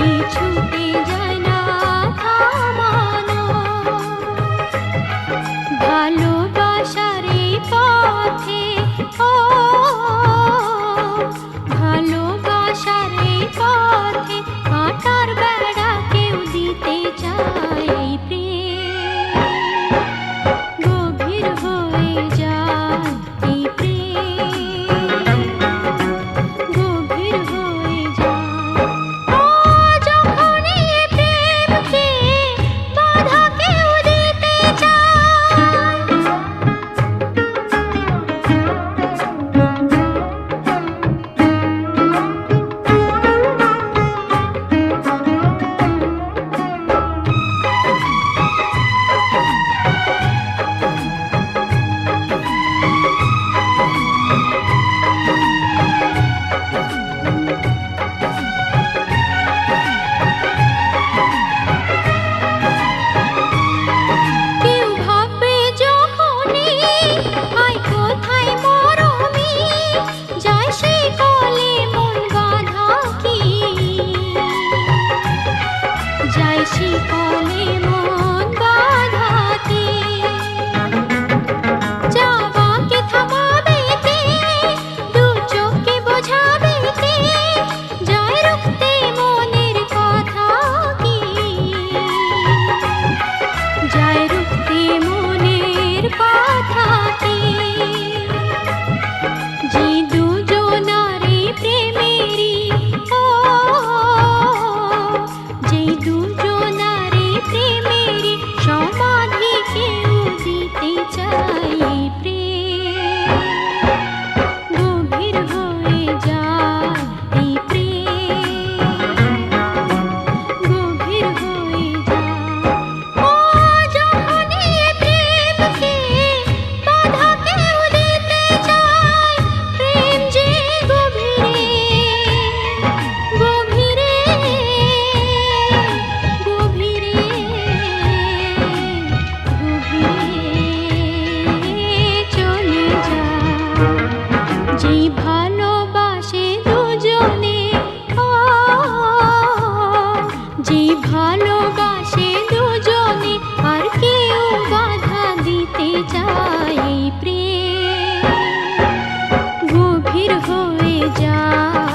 কিছুতে যায় না থামানো। ভালোবাসার এই পথে, ও ভালোবাসার এই পথে কাঁটার বেড়া কেউ দিতে চায়। এই প্রেম গভীর হয়ে যায়, এই প্রেম গভীর হয়ে যায়। ও যখন এই প্রেমকে বাধা কেউ দিতে চায়, কেউ ভাববে যখনই আয় কোথায় মরমি, যায় সেই কলে মন বাঁধা কি, যায় সেই কলে মন বাঁধা কি। যাওয়াকে থামাবে কে, দু চোখে বোঝাবে কে, যায় রুখতে মনের কথা কি, যায় রুখতে মনের কথা কি। যে দুজনারই প্রেমেরই, ও যে দুজনারই প্রেমেরই সমাধি কেউ দিতে চায়। এই প্রেম গভীর হয়ে যায়, এই প্রেম গভীর হয়ে যায়। ও যখন এই প্রেমকে বাধা কেউ দিতে চায়, প্রেম যে গভীরে গভীরে গভীরে গভীরে চলে যায়। যে ভালোবাসে দুজনে, ও যে ভালোবাসে দুজনে আর কেউ বাধা দিতে চায়। এই প্রেম গভীর হয়ে যায়।